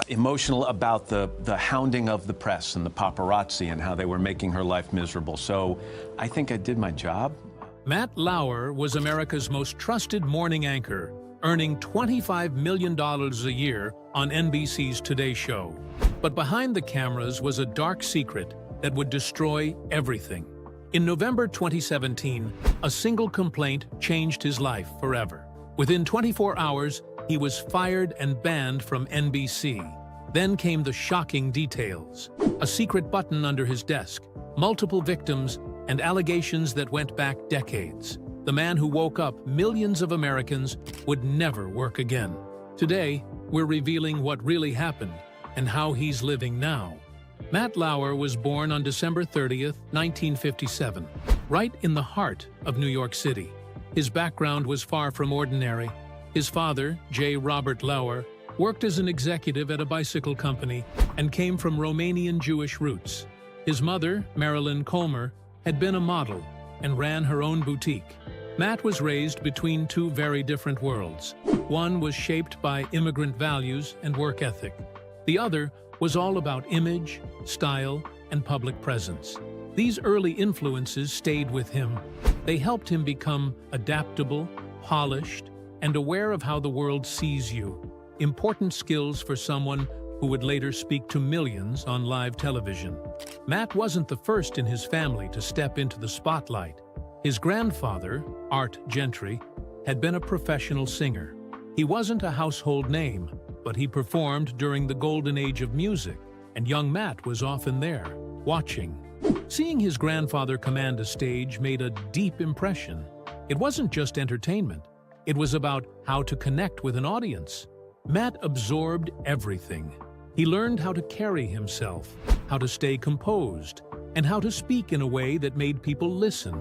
emotional about the hounding of the press and the paparazzi and how they were making her life miserable. So I think I did my job. Matt Lauer was America's most trusted morning anchor, earning $25 million a year on NBC's Today Show. But behind the cameras was a dark secret that would destroy everything. In November 2017, a single complaint changed his life forever. Within 24 hours, he was fired and banned from NBC. Then came the shocking details: a secret button under his desk, multiple victims, and allegations that went back decades. The man who woke up millions of Americans would never work again. Today, we're revealing what really happened and how he's living now. Matt Lauer was born on December 30th, 1957, right in the heart of New York City. His background was far from ordinary. His father, J. Robert Lauer, worked as an executive at a bicycle company and came from Romanian Jewish roots. His mother, Marilyn Colmer, had been a model and ran her own boutique. Matt was raised between two very different worlds. One was shaped by immigrant values and work ethic. The other was all about image, style, and public presence. These early influences stayed with him. They helped him become adaptable, polished, and aware of how the world sees you. Important skills for someone who would later speak to millions on live television. Matt wasn't the first in his family to step into the spotlight. His grandfather, Art Gentry, had been a professional singer. He wasn't a household name, but he performed during the golden age of music, and young Matt was often there, watching. Seeing his grandfather command a stage made a deep impression. It wasn't just entertainment. It was about how to connect with an audience. Matt absorbed everything. He learned how to carry himself, how to stay composed, and how to speak in a way that made people listen.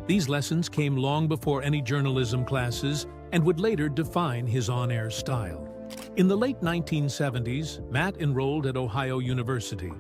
These lessons came long before any journalism classes and would later define his on-air style. In the late 1970s, Matt enrolled at Ohio University.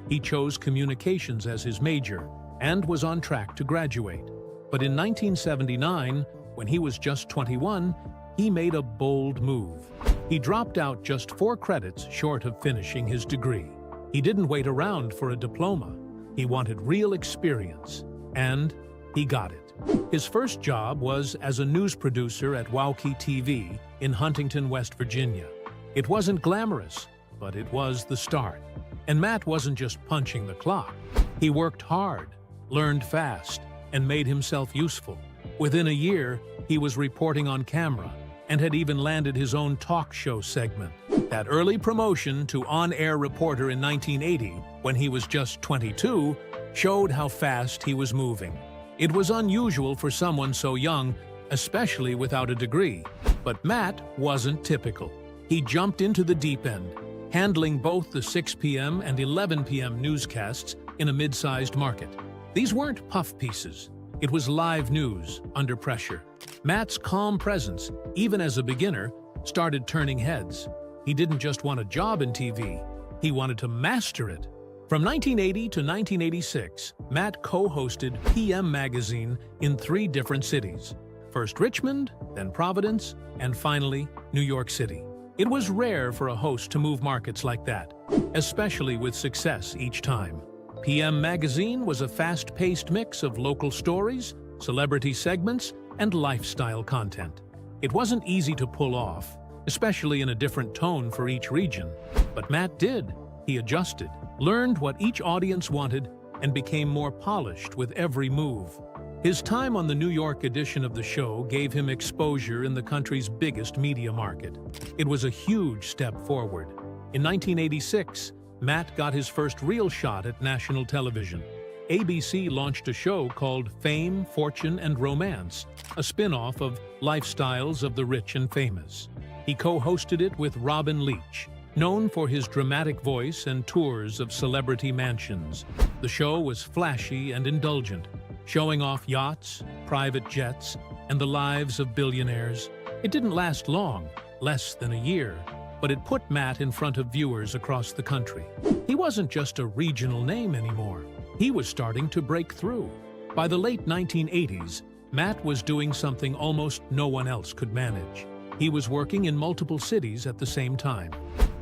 He chose communications as his major and was on track to graduate. But in 1979, when he was just 21, he made a bold move. He dropped out just 4 credits short of finishing his degree. He didn't wait around for a diploma. He wanted real experience, and he got it. His first job was as a news producer at Wauke TV in Huntington, West Virginia. It wasn't glamorous, but it was the start. And Matt wasn't just punching the clock. He worked hard, learned fast, and made himself useful. Within a year, he was reporting on camera and had even landed his own talk show segment. That early promotion to on-air reporter in 1980, when he was just 22, showed how fast he was moving. It was unusual for someone so young, especially without a degree. But Matt wasn't typical. He jumped into the deep end, handling both the 6 p.m. and 11 p.m. newscasts in a mid-sized market. These weren't puff pieces. It was live news under pressure. Matt's calm presence, even as a beginner, started turning heads. He didn't just want a job in TV, he wanted to master it. From 1980 to 1986, Matt co-hosted PM Magazine in 3 different cities. First Richmond, then Providence, and finally New York City. It was rare for a host to move markets like that, especially with success each time. PM Magazine was a fast-paced mix of local stories, celebrity segments, and lifestyle content. It wasn't easy to pull off, especially in a different tone for each region. But Matt did. He adjusted, learned what each audience wanted, and became more polished with every move. His time on the New York edition of the show gave him exposure in the country's biggest media market. It was a huge step forward. In 1986, Matt got his first real shot at national television. ABC launched a show called Fame, Fortune, and Romance, a spin-off of Lifestyles of the Rich and Famous. He co-hosted it with Robin Leach, known for his dramatic voice and tours of celebrity mansions. The show was flashy and indulgent, showing off yachts, private jets, and the lives of billionaires. It didn't last long, less than a year, but it put Matt in front of viewers across the country. He wasn't just a regional name anymore. He was starting to break through. By the late 1980s, Matt was doing something almost no one else could manage. He was working in multiple cities at the same time.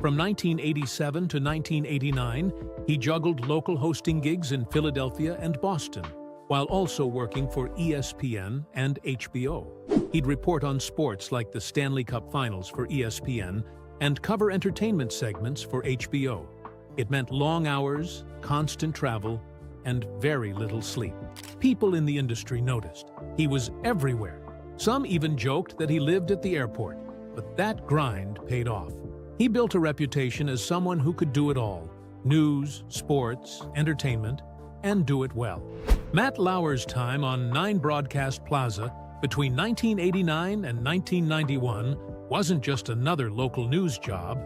From 1987 to 1989, he juggled local hosting gigs in Philadelphia and Boston, while also working for ESPN and HBO. He'd report on sports like the Stanley Cup Finals for ESPN and cover entertainment segments for HBO. It meant long hours, constant travel, and very little sleep. People in the industry noticed. He was everywhere. Some even joked that he lived at the airport, but that grind paid off. He built a reputation as someone who could do it all: news, sports, entertainment, and do it well. Matt Lauer's time on 9 Broadcast Plaza between 1989 and 1991 wasn't just another local news job.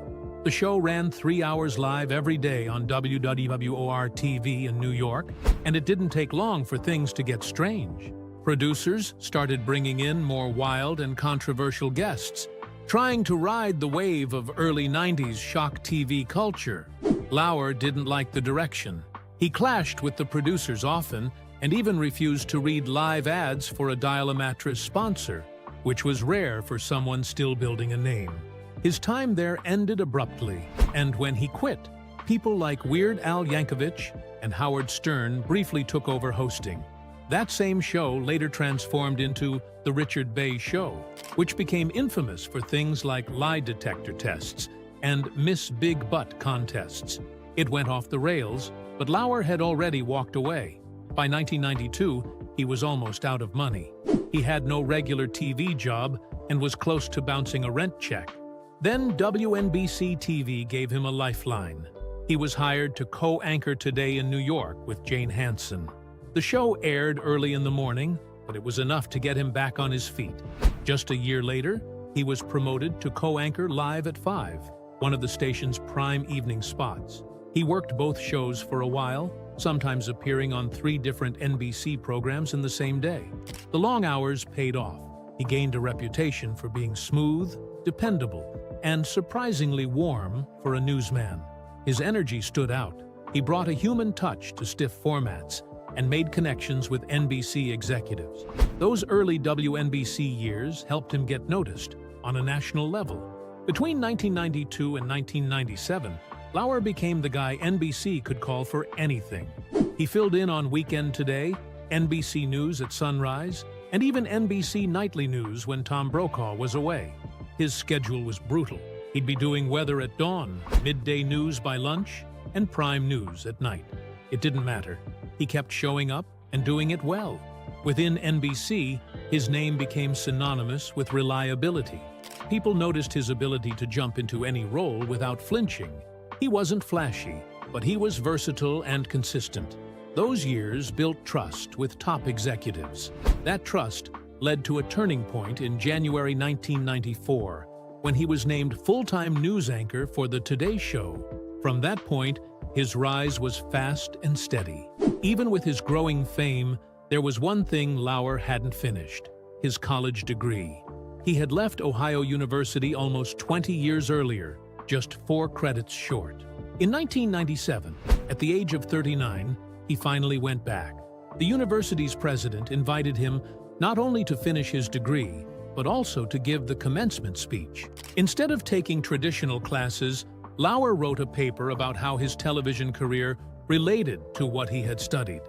The show ran 3 hours live every day on WWOR-TV in New York, and it didn't take long for things to get strange. Producers started bringing in more wild and controversial guests, trying to ride the wave of early 90s shock TV culture. Lauer didn't like the direction. He clashed with the producers often and even refused to read live ads for a Dial-A-Mattress sponsor, which was rare for someone still building a name. His time there ended abruptly, and when he quit, people like Weird Al Yankovic and Howard Stern briefly took over hosting. That same show later transformed into The Richard Bey Show, which became infamous for things like lie detector tests and Miss Big Butt contests. It went off the rails, but Lauer had already walked away. By 1992, he was almost out of money. He had no regular TV job and was close to bouncing a rent check. Then WNBC TV gave him a lifeline. He was hired to co-anchor Today in New York with Jane Hansen. The show aired early in the morning, but it was enough to get him back on his feet. Just a year later, he was promoted to co-anchor Live at 5, one of the station's prime evening spots. He worked both shows for a while, sometimes appearing on 3 different NBC programs in the same day. The long hours paid off. He gained a reputation for being smooth, dependable, and surprisingly warm for a newsman. His energy stood out. He brought a human touch to stiff formats and made connections with NBC executives. Those early WNBC years helped him get noticed on a national level. Between 1992 and 1997, Lauer became the guy NBC could call for anything. He filled in on Weekend Today, NBC News at sunrise, and even NBC Nightly News when Tom Brokaw was away. His schedule was brutal. He'd be doing weather at dawn, midday news by lunch, and prime news at night. It didn't matter. He kept showing up and doing it well. Within NBC, his name became synonymous with reliability. People noticed his ability to jump into any role without flinching. He wasn't flashy, but he was versatile and consistent. Those years built trust with top executives. That trust led to a turning point in January 1994, when he was named full-time news anchor for the Today Show. From that point, his rise was fast and steady. Even with his growing fame, there was one thing Lauer hadn't finished: his college degree. He had left Ohio University almost 20 years earlier, just 4 credits short. In 1997, at the age of 39, he finally went back. The university's president invited him not only to finish his degree, but also to give the commencement speech. Instead of taking traditional classes, Lauer wrote a paper about how his television career related to what he had studied.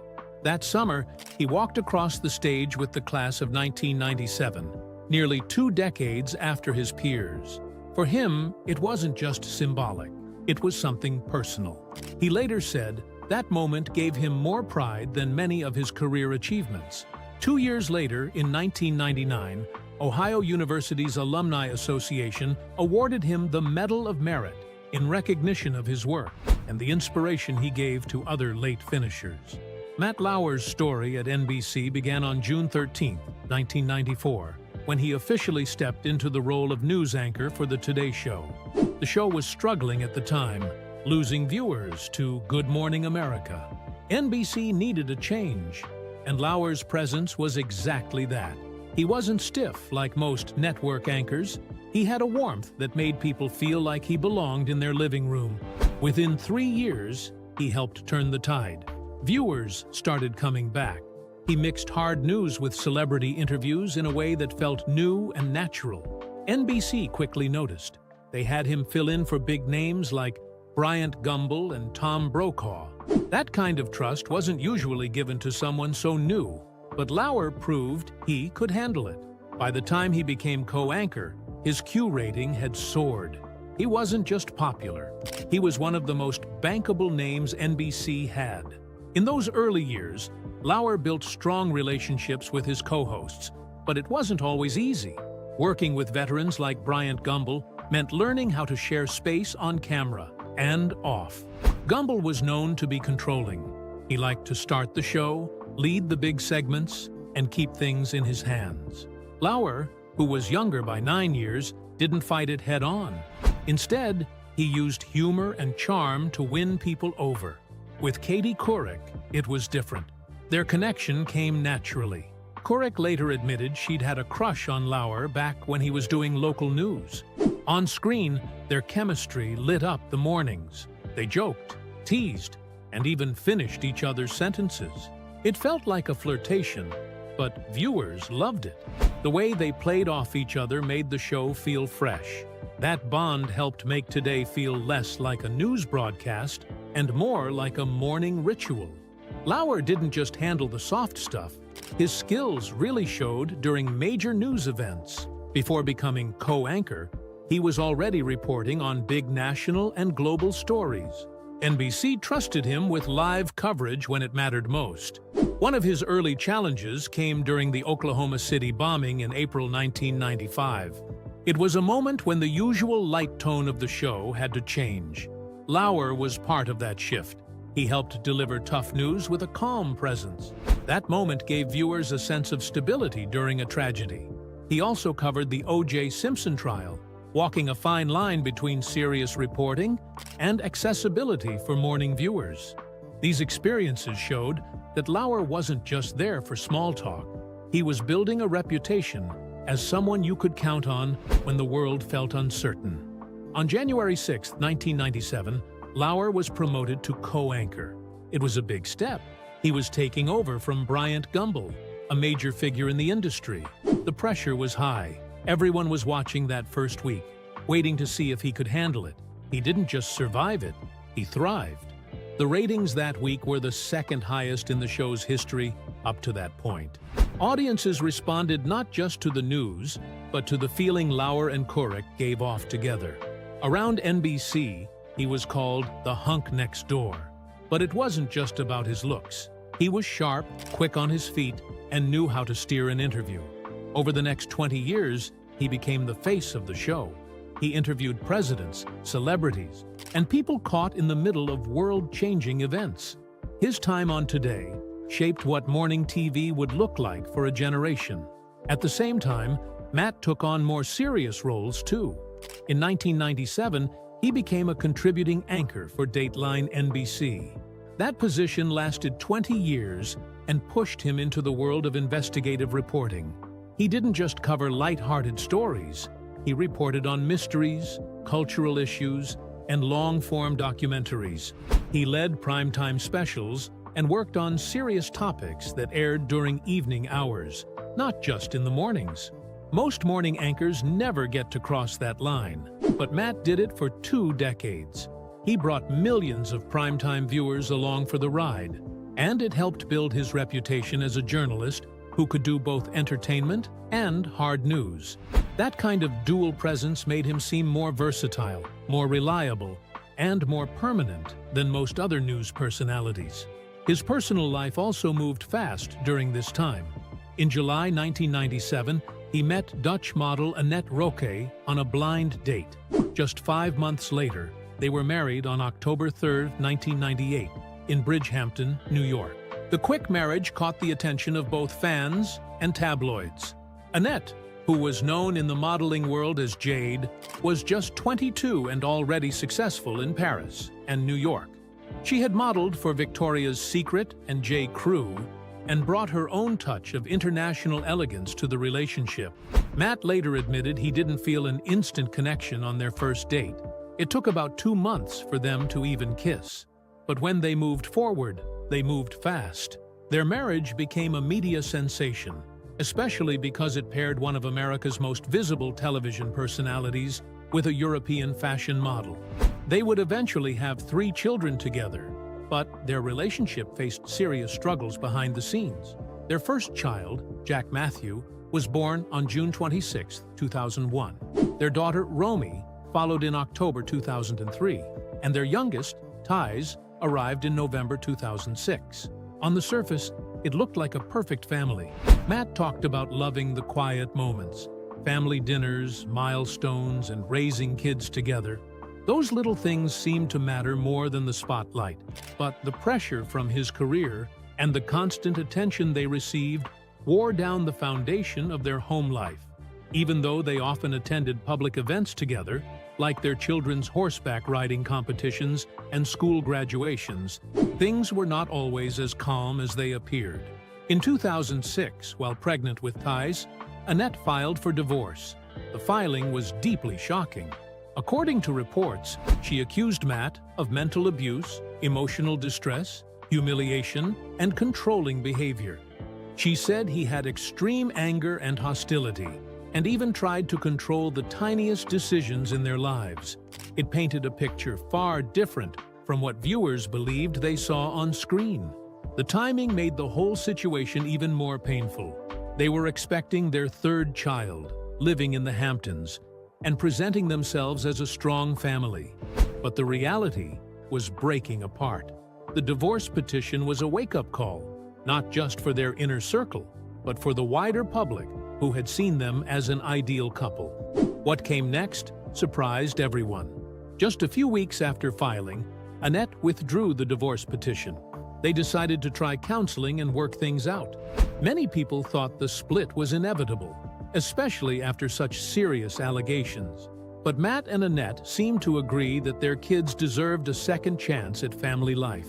That summer, he walked across the stage with the class of 1997, nearly 2 decades after his peers. For him, it wasn't just symbolic, it was something personal. He later said that moment gave him more pride than many of his career achievements. 2 years later, in 1999, Ohio University's Alumni Association awarded him the Medal of Merit in recognition of his work and the inspiration he gave to other late finishers. Matt Lauer's story at NBC began on June 13, 1994, when he officially stepped into the role of news anchor for the Today Show. The show was struggling at the time, losing viewers to Good Morning America. NBC needed a change, and Lauer's presence was exactly that. He wasn't stiff like most network anchors. He had a warmth that made people feel like he belonged in their living room. Within 3 years, he helped turn the tide. Viewers started coming back. He mixed hard news with celebrity interviews in a way that felt new and natural. NBC quickly noticed. They had him fill in for big names like Bryant Gumbel and Tom Brokaw. That kind of trust wasn't usually given to someone so new, but Lauer proved he could handle it. By the time he became co-anchor, his Q rating had soared. He wasn't just popular. He was one of the most bankable names NBC had. In those early years, Lauer built strong relationships with his co-hosts, but it wasn't always easy. Working with veterans like Bryant Gumbel meant learning how to share space on camera and off. Gumbel was known to be controlling. He liked to start the show, lead the big segments, and keep things in his hands. Lauer, who was younger by 9 years, didn't fight it head-on. Instead, he used humor and charm to win people over. With Katie Couric, it was different. Their connection came naturally. Couric later admitted she'd had a crush on Lauer back when he was doing local news. On screen, their chemistry lit up the mornings. They joked, teased, and even finished each other's sentences. It felt like a flirtation, but viewers loved it. The way they played off each other made the show feel fresh. That bond helped make today feel less like a news broadcast and more like a morning ritual. Lauer didn't just handle the soft stuff. His skills really showed during major news events. Before becoming co-anchor, he was already reporting on big national and global stories. NBC trusted him with live coverage when it mattered most. One of his early challenges came during the Oklahoma City bombing in April 1995. It was a moment when the usual light tone of the show had to change. Lauer was part of that shift. He helped deliver tough news with a calm presence. That moment gave viewers a sense of stability during a tragedy. He also covered the O.J. Simpson trial, walking a fine line between serious reporting and accessibility for morning viewers. These experiences showed that Lauer wasn't just there for small talk. He was building a reputation as someone you could count on when the world felt uncertain. On January 6, 1997, Lauer was promoted to co-anchor. It was a big step. He was taking over from Bryant Gumbel, a major figure in the industry. The pressure was high. Everyone was watching that first week, waiting to see if he could handle it. He didn't just survive it, he thrived. The ratings that week were the second highest in the show's history up to that point. Audiences responded not just to the news, but to the feeling Lauer and Couric gave off together. Around NBC, he was called the hunk next door. But it wasn't just about his looks. He was sharp, quick on his feet, and knew how to steer an interview. Over the next 20 years, he became the face of the show. He interviewed presidents, celebrities, and people caught in the middle of world-changing events. His time on Today shaped what morning TV would look like for a generation. At the same time, Matt took on more serious roles too. In 1997, he became a contributing anchor for Dateline NBC. That position lasted 20 years and pushed him into the world of investigative reporting. He didn't just cover light-hearted stories. He reported on mysteries, cultural issues, and long-form documentaries. He led primetime specials and worked on serious topics that aired during evening hours, not just in the mornings. Most morning anchors never get to cross that line, but Matt did it for 2 decades. He brought millions of primetime viewers along for the ride, and it helped build his reputation as a journalist who could do both entertainment and hard news. That kind of dual presence made him seem more versatile, more reliable, and more permanent than most other news personalities. His personal life also moved fast during this time. In July 1997, he met Dutch model Annette Roque on a blind date. Just 5 months later, they were married on October 3, 1998, in Bridgehampton, New York. The quick marriage caught the attention of both fans and tabloids. Annette, who was known in the modeling world as Jade, was just 22 and already successful in Paris and New York. She had modeled for Victoria's Secret and J. Crew and brought her own touch of international elegance to the relationship. Matt later admitted he didn't feel an instant connection on their first date. It took about 2 months for them to even kiss. But when they moved forward, they moved fast. Their marriage became a media sensation. especially because it paired one of America's most visible television personalities with a European fashion model. They would eventually have 3 children together, but their relationship faced serious struggles behind the scenes. Their first child, Jack Matthew, was born on June 26, 2001. Their daughter, Romy, followed in October 2003, and their youngest, Tiz, arrived in November 2006. On the surface, it looked like a perfect family. Matt talked about loving the quiet moments, family dinners, milestones, and raising kids together. Those little things seemed to matter more than the spotlight, but the pressure from his career and the constant attention they received wore down the foundation of their home life. Even though they often attended public events together, like their children's horseback riding competitions and school graduations, things were not always as calm as they appeared. In 2006, while pregnant with Tiz, Annette filed for divorce. The filing was deeply shocking. According to reports, she accused Matt of mental abuse, emotional distress, humiliation, and controlling behavior. She said he had extreme anger and hostility, and even tried to control the tiniest decisions in their lives. It painted a picture far different from what viewers believed they saw on screen. The timing made the whole situation even more painful. They were expecting their 3rd child, living in the Hamptons, and presenting themselves as a strong family. But the reality was breaking apart. The divorce petition was a wake-up call, not just for their inner circle, but for the wider public who had seen them as an ideal couple. What came next surprised everyone. Just a few weeks after filing, Annette withdrew the divorce petition. They decided to try counseling and work things out. Many people thought the split was inevitable, especially after such serious allegations. But Matt and Annette seemed to agree that their kids deserved a second chance at family life.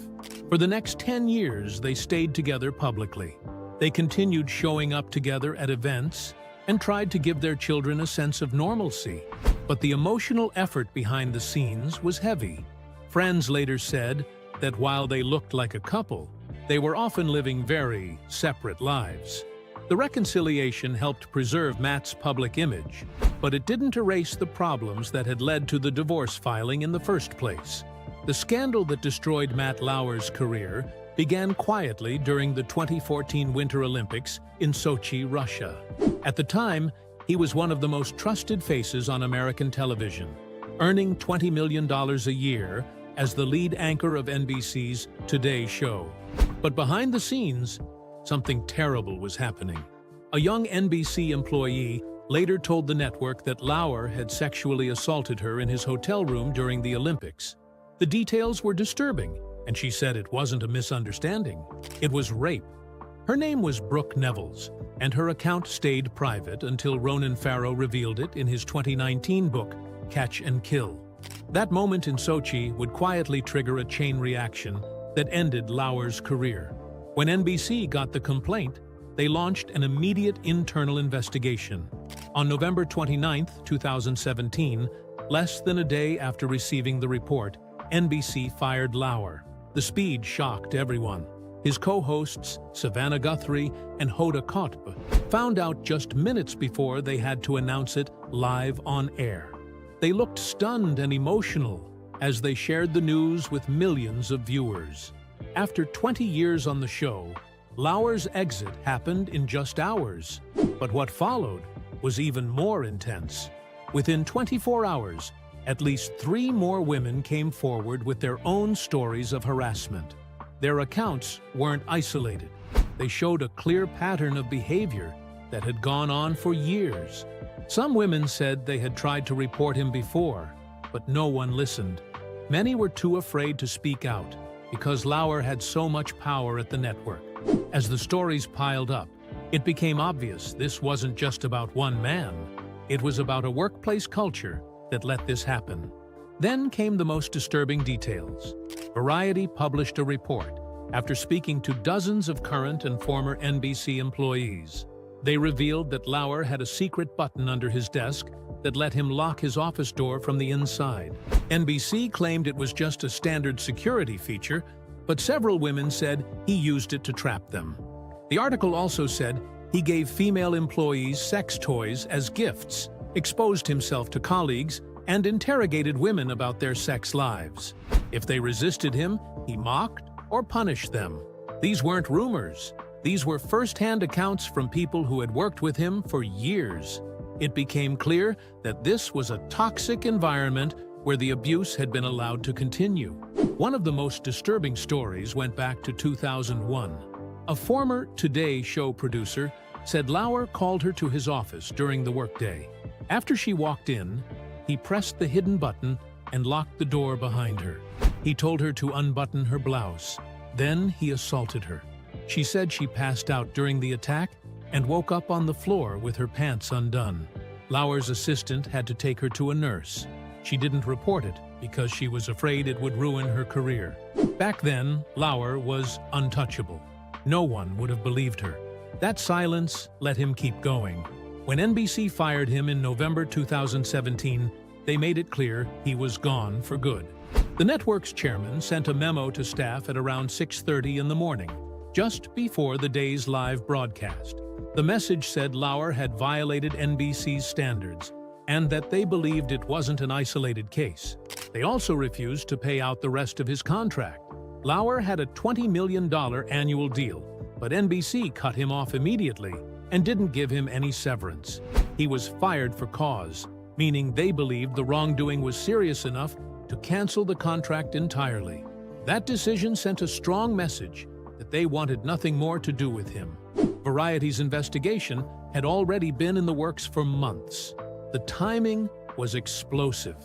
For the next 10 years, they stayed together publicly. They continued showing up together at events and tried to give their children a sense of normalcy. But the emotional effort behind the scenes was heavy. Friends later said that while they looked like a couple, they were often living very separate lives. The reconciliation helped preserve Matt's public image, but it didn't erase the problems that had led to the divorce filing in the first place. The scandal that destroyed Matt Lauer's career began quietly during the 2014 Winter Olympics in Sochi, Russia. At the time, he was one of the most trusted faces on American television, earning $20 million a year as the lead anchor of NBC's Today Show. But behind the scenes, something terrible was happening. A young NBC employee later told the network that Lauer had sexually assaulted her in his hotel room during the Olympics. The details were disturbing, and she said it wasn't a misunderstanding. It was rape. Her name was Brooke Nevels, and her account stayed private until Ronan Farrow revealed it in his 2019 book, Catch and Kill. That moment in Sochi would quietly trigger a chain reaction that ended Lauer's career. When NBC got the complaint, they launched an immediate internal investigation. On November 29, 2017, less than a day after receiving the report, NBC fired Lauer. The speed shocked everyone. His co-hosts, Savannah Guthrie and Hoda Kotb, found out just minutes before they had to announce it live on air. They looked stunned and emotional as they shared the news with millions of viewers. After 20 years on the show, Lauer's exit happened in just hours. But what followed was even more intense. Within 24 hours, at least 3 more women came forward with their own stories of harassment. Their accounts weren't isolated. They showed a clear pattern of behavior that had gone on for years. Some women said they had tried to report him before, but no one listened. Many were too afraid to speak out because Lauer had so much power at the network. As the stories piled up, it became obvious this wasn't just about one man. It was about a workplace culture that let this happen. Then came the most disturbing details. Variety published a report after speaking to dozens of current and former NBC employees. They revealed that Lauer had a secret button under his desk that let him lock his office door from the inside. NBC claimed it was just a standard security feature, but several women said he used it to trap them. The article also said He gave female employees sex toys as gifts, exposed himself to colleagues, and interrogated women about their sex lives. If they resisted him, he mocked or punished them. These weren't rumors. These were first-hand accounts from people who had worked with him for years. It became clear that this was a toxic environment where the abuse had been allowed to continue. One of the most disturbing stories went back to 2001. A former Today Show producer said Lauer called her to his office during the workday. After she walked in, he pressed the hidden button and locked the door behind her. He told her to unbutton her blouse. Then he assaulted her. She said she passed out during the attack and woke up on the floor with her pants undone. Lauer's assistant had to take her to a nurse. She didn't report it because she was afraid it would ruin her career. Back then, Lauer was untouchable. No one would have believed her. That silence let him keep going. When NBC fired him in November 2017, they made it clear he was gone for good. The network's chairman sent a memo to staff at around 6:30 in the morning, just before the day's live broadcast. The message said Lauer had violated NBC's standards and that they believed it wasn't an isolated case. They also refused to pay out the rest of his contract. Lauer had a $20 million annual deal, but NBC cut him off immediately and didn't give him any severance. He was fired for cause, meaning they believed the wrongdoing was serious enough to cancel the contract entirely. That decision sent a strong message that they wanted nothing more to do with him. Variety's investigation had already been in the works for months. The timing was explosive.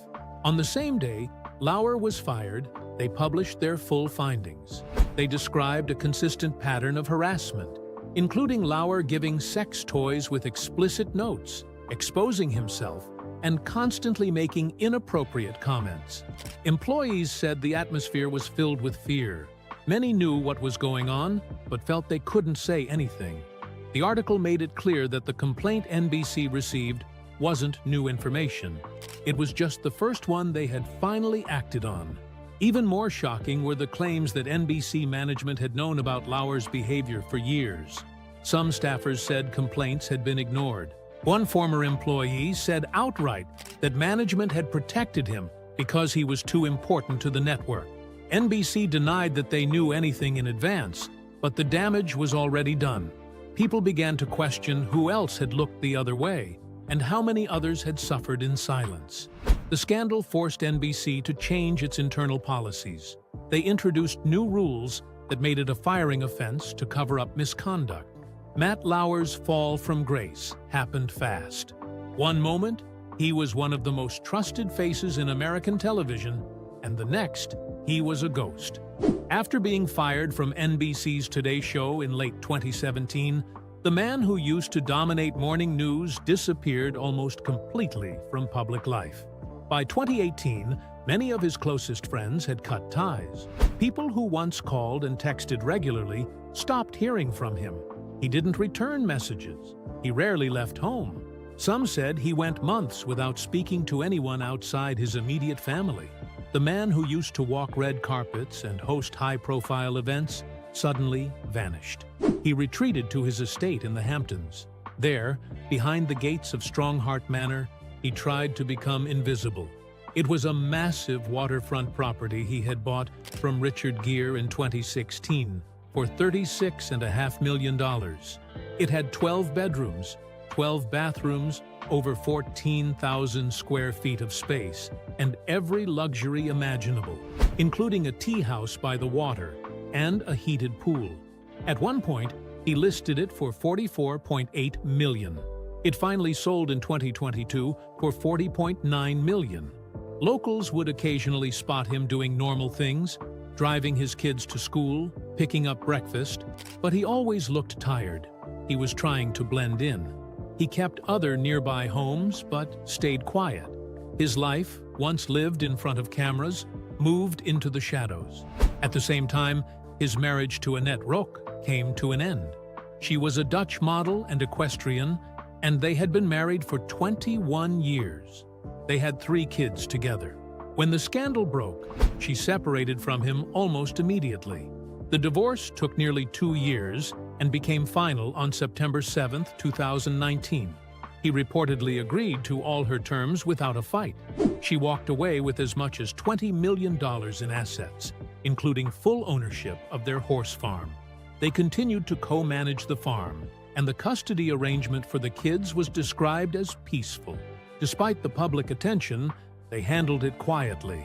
On the same day Lauer was fired, they published their full findings. They described a consistent pattern of harassment, including Lauer giving sex toys with explicit notes, exposing himself, and constantly making inappropriate comments. Employees said the atmosphere was filled with fear. Many knew what was going on, but felt they couldn't say anything. The article made it clear that the complaint NBC received wasn't new information. It was just the first one they had finally acted on. Even more shocking were the claims that NBC management had known about Lauer's behavior for years. Some staffers said complaints had been ignored. One former employee said outright that management had protected him because he was too important to the network. NBC denied that they knew anything in advance, but the damage was already done. People began to question who else had looked the other way and how many others had suffered in silence. The scandal forced NBC to change its internal policies. They introduced new rules that made it a firing offense to cover up misconduct. Matt Lauer's fall from grace happened fast. One moment, he was one of the most trusted faces in American television, and the next, he was a ghost. After being fired from NBC's Today Show in late 2017, the man who used to dominate morning news disappeared almost completely from public life. By 2018, many of his closest friends had cut ties. People who once called and texted regularly stopped hearing from him. He didn't return messages. He rarely left home. Some said he went months without speaking to anyone outside his immediate family. The man who used to walk red carpets and host high-profile events suddenly vanished. He retreated to his estate in the Hamptons. There, behind the gates of Strongheart Manor, he tried to become invisible. It was a massive waterfront property he had bought from Richard Gere in 2016 for $36.5 million. It had 12 bedrooms, 12 bathrooms, over 14,000 square feet of space, and every luxury imaginable, including a tea house by the water and a heated pool. At one point, he listed it for $44.8 million. It finally sold in 2022 for $40.9 million. Locals would occasionally spot him doing normal things, driving his kids to school, picking up breakfast, but he always looked tired. He was trying to blend in. He kept other nearby homes, but stayed quiet. His life, once lived in front of cameras, moved into the shadows. At the same time, his marriage to Annette Roque came to an end. She was a Dutch model and equestrian, and they had been married for 21 years. They had 3 kids together. When the scandal broke, she separated from him almost immediately. The divorce took nearly 2 years, and became final on September 7, 2019. He reportedly agreed to all her terms without a fight. She walked away with as much as $20 million in assets, including full ownership of their horse farm. They continued to co-manage the farm, and the custody arrangement for the kids was described as peaceful. Despite the public attention, they handled it quietly.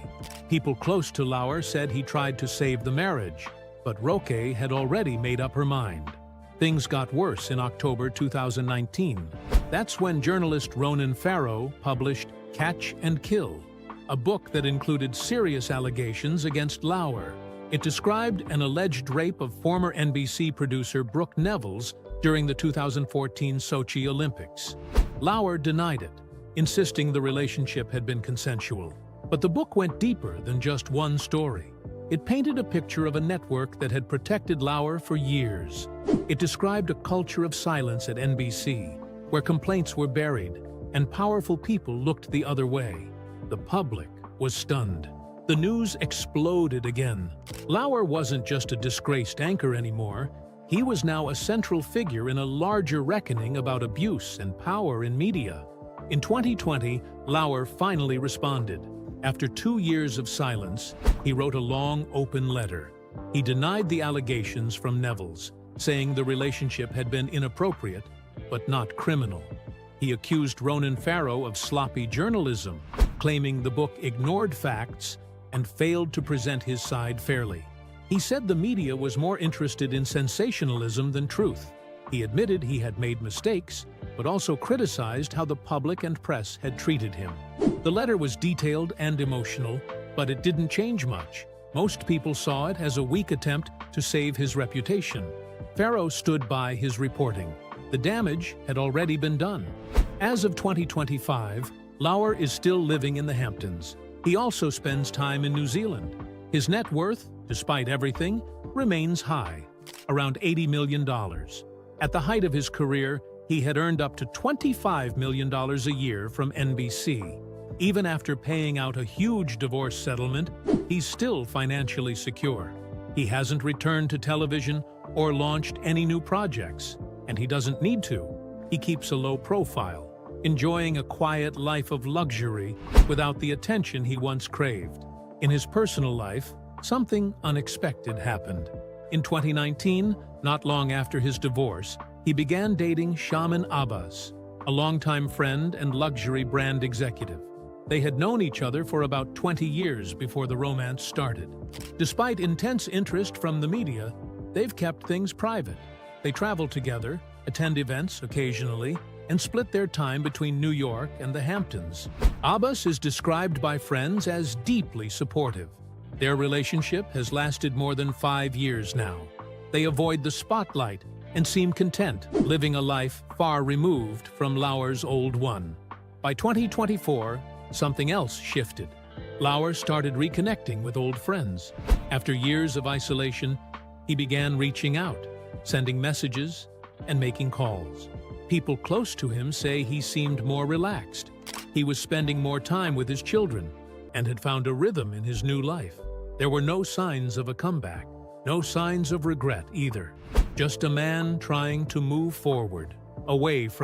People close to Lauer said he tried to save the marriage, but Roque had already made up her mind. Things got worse in October 2019. That's when journalist Ronan Farrow published Catch and Kill, a book that included serious allegations against Lauer. It described an alleged rape of former NBC producer Brooke Neville's during the 2014 Sochi Olympics. Lauer denied it, insisting the relationship had been consensual. But the book went deeper than just one story. It painted a picture of a network that had protected Lauer for years. It described a culture of silence at NBC, where complaints were buried and powerful people looked the other way. The public was stunned. The news exploded again. Lauer wasn't just a disgraced anchor anymore. He was now a central figure in a larger reckoning about abuse and power in media. In 2020, Lauer finally responded. After 2 years of silence, he wrote a long, open letter. He denied the allegations from Neville's, saying the relationship had been inappropriate, but not criminal. He accused Ronan Farrow of sloppy journalism, claiming the book ignored facts and failed to present his side fairly. He said the media was more interested in sensationalism than truth. He admitted he had made mistakes, but also criticized how the public and press had treated him. The letter was detailed and emotional, but it didn't change much. Most people saw it as a weak attempt to save his reputation. Farrow stood by his reporting. The damage had already been done. As of 2025, Lauer is still living in the Hamptons. He also spends time in New Zealand. His net worth, despite everything, remains high, around $80 million. At the height of his career, he had earned up to $25 million a year from NBC. Even after paying out a huge divorce settlement, he's still financially secure. He hasn't returned to television or launched any new projects, and he doesn't need to. He keeps a low profile, enjoying a quiet life of luxury without the attention he once craved. In his personal life, something unexpected happened. In 2019, not long after his divorce, he began dating Shaman Abbas, a longtime friend and luxury brand executive. They had known each other for about 20 years before the romance started. Despite intense interest from the media, they've kept things private. They travel together, attend events occasionally, and split their time between New York and the Hamptons. Abbas is described by friends as deeply supportive. Their relationship has lasted more than 5 years now. They avoid the spotlight and seem content, living a life far removed from Lauer's old one. By 2024, something else shifted. Lauer started reconnecting with old friends. After years of isolation, he began reaching out, sending messages, and making calls. People close to him say he seemed more relaxed. He was spending more time with his children and had found a rhythm in his new life. There were no signs of a comeback, no signs of regret either. Just a man trying to move forward, away from